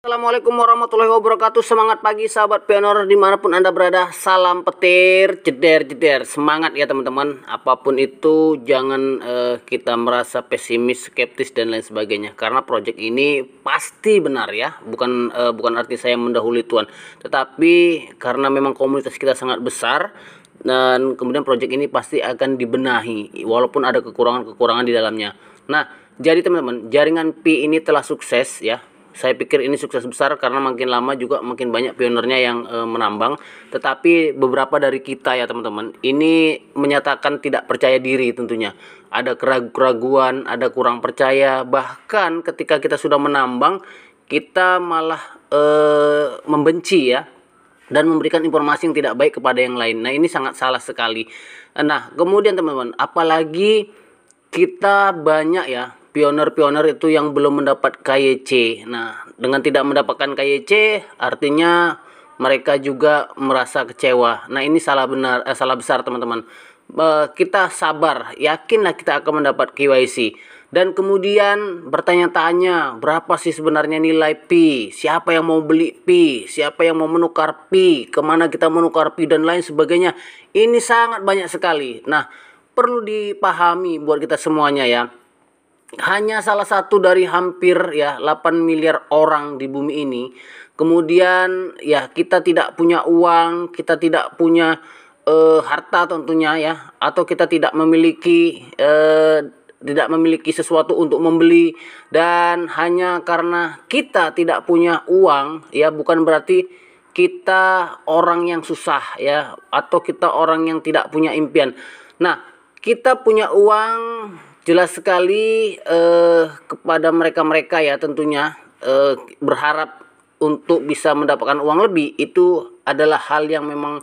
Assalamualaikum warahmatullahi wabarakatuh. Semangat pagi sahabat pionir dimanapun Anda berada. Salam petir, jeder. Semangat ya teman-teman. Apapun itu jangan kita merasa pesimis, skeptis dan lain sebagainya. Karena project ini pasti benar ya. Bukan arti saya mendahului Tuhan. Tetapi karena memang komunitas kita sangat besar dan kemudian project ini pasti akan dibenahi walaupun ada kekurangan-kekurangan di dalamnya. Nah, jadi teman-teman, jaringan Pi ini telah sukses ya. Saya pikir ini sukses besar karena makin lama juga makin banyak pionernya yang menambang. Tetapi beberapa dari kita ya teman-teman, ini menyatakan tidak percaya diri tentunya. Ada keraguan, ada kurang percaya. Bahkan ketika kita sudah menambang, kita malah membenci ya. Dan memberikan informasi yang tidak baik kepada yang lain. Nah, ini sangat salah sekali. Nah, kemudian teman-teman, apalagi kita banyak ya pioner-pioner itu yang belum mendapat KYC. Nah, dengan tidak mendapatkan KYC artinya mereka juga merasa kecewa. Nah, ini salah besar teman-teman. Kita sabar, yakinlah kita akan mendapat KYC. Dan kemudian bertanya-tanya, berapa sih sebenarnya nilai Pi? Siapa yang mau beli Pi? Siapa yang mau menukar Pi? Kemana kita menukar Pi dan lain sebagainya. Ini sangat banyak sekali. Nah, perlu dipahami buat kita semuanya ya. Hanya salah satu dari hampir ya 8 miliar orang di bumi ini. Kemudian ya kita tidak punya uang, kita tidak punya harta tentunya ya, atau kita tidak memiliki sesuatu untuk membeli, dan hanya karena kita tidak punya uang ya bukan berarti kita orang yang susah ya, atau kita orang yang tidak punya impian. Nah, kita punya uang jelas sekali kepada mereka-mereka ya tentunya berharap untuk bisa mendapatkan uang lebih, itu adalah hal yang memang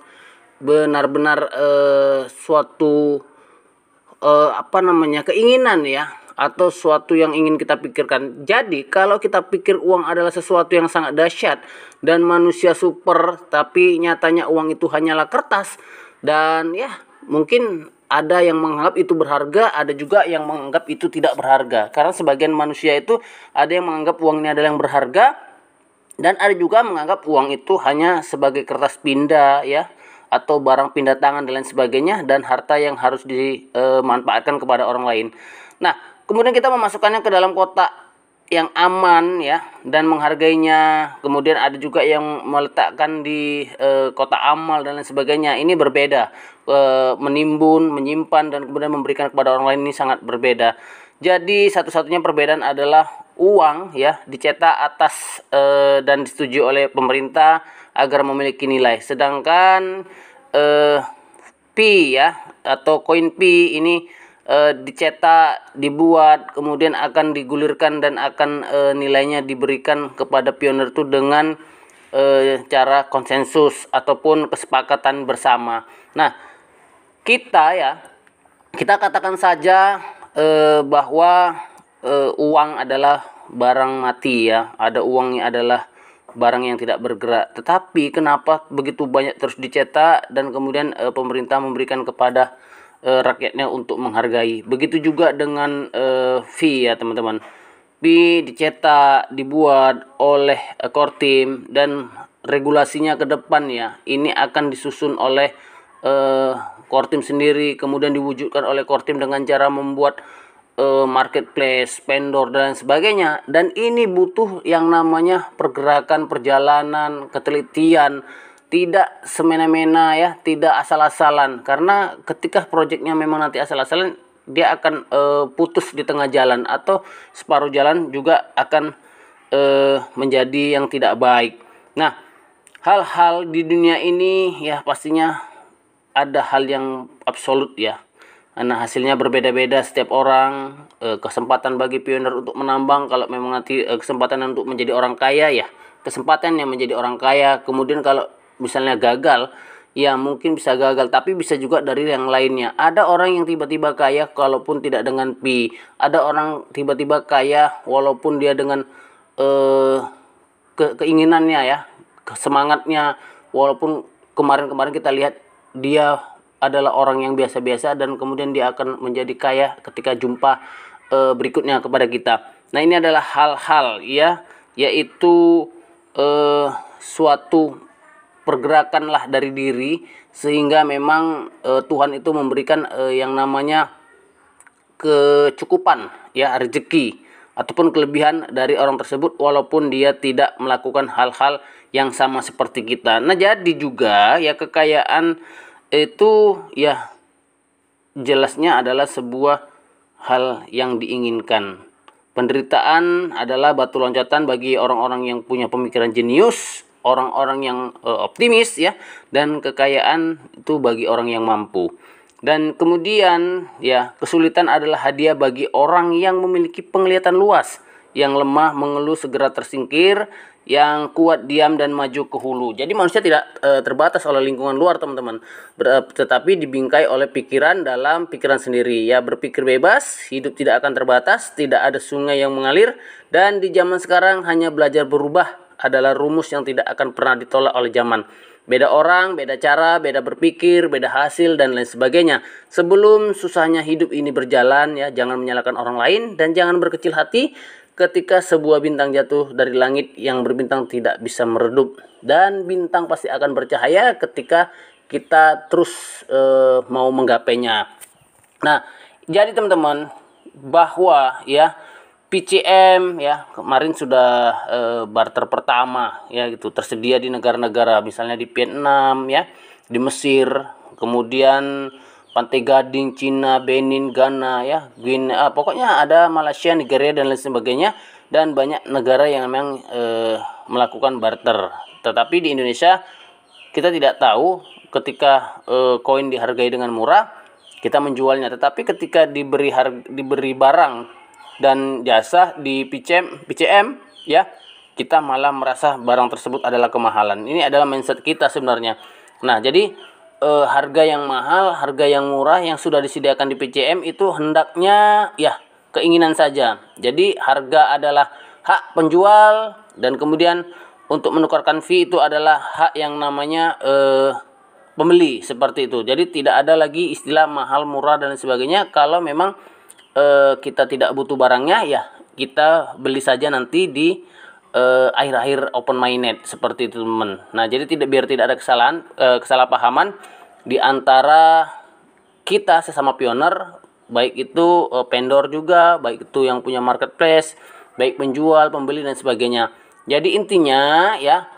benar-benar suatu keinginan ya, atau suatu yang ingin kita pikirkan. Jadi kalau kita pikir uang adalah sesuatu yang sangat dahsyat dan manusia super, tapi nyatanya uang itu hanyalah kertas, dan ya mungkin ada yang menganggap itu berharga, ada juga yang menganggap itu tidak berharga. Karena sebagian manusia itu ada yang menganggap uang ini adalah yang berharga, dan ada juga menganggap uang itu hanya sebagai kertas pindah ya, atau barang pindah tangan dan lain sebagainya, dan harta yang harus dimanfaatkan kepada orang lain. Nah, kemudian kita memasukkannya ke dalam kotak yang aman ya dan menghargainya. Kemudian ada juga yang meletakkan di kotak amal dan lain sebagainya. Ini berbeda. Menimbun, menyimpan dan kemudian memberikan kepada orang lain, ini sangat berbeda. Jadi satu-satunya perbedaan adalah uang ya dicetak atas dan disetujui oleh pemerintah agar memiliki nilai. Sedangkan Pi ya atau koin Pi ini dicetak, dibuat, kemudian akan digulirkan dan akan nilainya diberikan kepada pioner itu dengan cara konsensus ataupun kesepakatan bersama. Nah, kita katakan saja bahwa uang adalah barang mati ya. Ada uangnya adalah barang yang tidak bergerak. Tetapi kenapa begitu banyak terus dicetak dan kemudian pemerintah memberikan kepada rakyatnya untuk menghargai. Begitu juga dengan fee ya teman-teman. Fee dicetak, dibuat oleh Kortim, dan regulasinya ke depan ya ini akan disusun oleh Kortim sendiri, kemudian diwujudkan oleh Kortim dengan cara membuat marketplace, vendor dan sebagainya. Dan ini butuh yang namanya pergerakan, perjalanan, ketelitian, tidak semena-mena ya, tidak asal-asalan. Karena ketika proyeknya memang nanti asal-asalan, dia akan putus di tengah jalan, atau separuh jalan juga akan menjadi yang tidak baik. Nah, hal-hal di dunia ini ya pastinya ada hal yang absolut ya. Nah, hasilnya berbeda-beda setiap orang. Kesempatan bagi pioner untuk menambang, kalau memang nanti kesempatan untuk menjadi orang kaya ya, kesempatan yang menjadi orang kaya. Kemudian kalau misalnya gagal, ya mungkin bisa gagal, tapi bisa juga dari yang lainnya. Ada orang yang tiba-tiba kaya walaupun tidak dengan Pi. Ada orang tiba-tiba kaya walaupun dia dengan keinginannya ya, semangatnya. Walaupun kemarin-kemarin kita lihat dia adalah orang yang biasa-biasa, dan kemudian dia akan menjadi kaya ketika jumpa berikutnya kepada kita. Nah, ini adalah hal-hal ya, yaitu suatu pergerakan lah dari diri, sehingga memang Tuhan itu memberikan yang namanya kecukupan ya, rezeki ataupun kelebihan dari orang tersebut walaupun dia tidak melakukan hal-hal yang sama seperti kita. Nah, jadi juga ya kekayaan itu ya jelasnya adalah sebuah hal yang diinginkan. Penderitaan adalah batu loncatan bagi orang-orang yang punya pemikiran jenius, orang-orang yang optimis ya, dan kekayaan itu bagi orang yang mampu. Dan kemudian ya, kesulitan adalah hadiah bagi orang yang memiliki penglihatan luas, yang lemah mengeluh segera tersingkir, yang kuat diam dan maju ke hulu. Jadi manusia tidak terbatas oleh lingkungan luar, teman-teman, tetapi dibingkai oleh pikiran dalam pikiran sendiri. Ya, berpikir bebas, hidup tidak akan terbatas, tidak ada sungai yang mengalir, dan di zaman sekarang hanya belajar berubah adalah rumus yang tidak akan pernah ditolak oleh zaman. Beda orang, beda cara, beda berpikir, beda hasil, dan lain sebagainya. Sebelum susahnya hidup ini berjalan, ya, jangan menyalahkan orang lain dan jangan berkecil hati ketika sebuah bintang jatuh dari langit. Yang berbintang tidak bisa meredup, dan bintang pasti akan bercahaya ketika kita terus mau menggapainya. Nah, jadi teman-teman, bahwa ya PCM ya kemarin sudah barter pertama ya gitu tersedia di negara-negara, misalnya di Vietnam ya, di Mesir, kemudian Pantai Gading, Cina, Benin, Ghana ya, Guinea, pokoknya ada Malaysia, Nigeria dan lain sebagainya, dan banyak negara yang memang melakukan barter. Tetapi di Indonesia kita tidak tahu ketika koin dihargai dengan murah kita menjualnya, tetapi ketika diberi barang dan jasa di PCM ya, kita malah merasa barang tersebut adalah kemahalan. Ini adalah mindset kita sebenarnya. Nah, jadi harga yang mahal, harga yang murah yang sudah disediakan di PCM itu hendaknya ya keinginan saja. Jadi harga adalah hak penjual, dan kemudian untuk menukarkan fee itu adalah hak yang namanya pembeli, seperti itu. Jadi tidak ada lagi istilah mahal, murah dan sebagainya. Kalau memang kita tidak butuh barangnya, ya kita beli saja nanti di akhir-akhir open mainnet, seperti itu, teman. Nah, jadi biar tidak ada kesalahpahaman di antara kita sesama pioner, baik itu vendor juga, baik itu yang punya marketplace, baik penjual, pembeli dan sebagainya. Jadi intinya ya,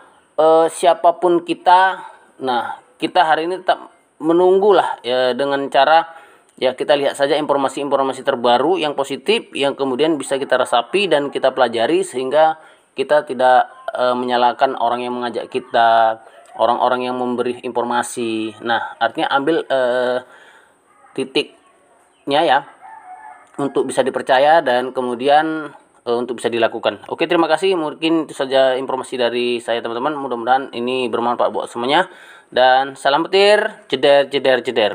siapapun kita, nah kita hari ini tetap menunggulah ya, dengan cara ya kita lihat saja informasi-informasi terbaru yang positif yang kemudian bisa kita resapi dan kita pelajari, sehingga kita tidak menyalahkan orang yang mengajak kita, orang-orang yang memberi informasi. Nah, artinya ambil titiknya ya untuk bisa dipercaya dan kemudian untuk bisa dilakukan. Oke, terima kasih. Mungkin itu saja informasi dari saya, teman-teman. Mudah-mudahan ini bermanfaat buat semuanya. Dan salam petir, jeder jeder jeder.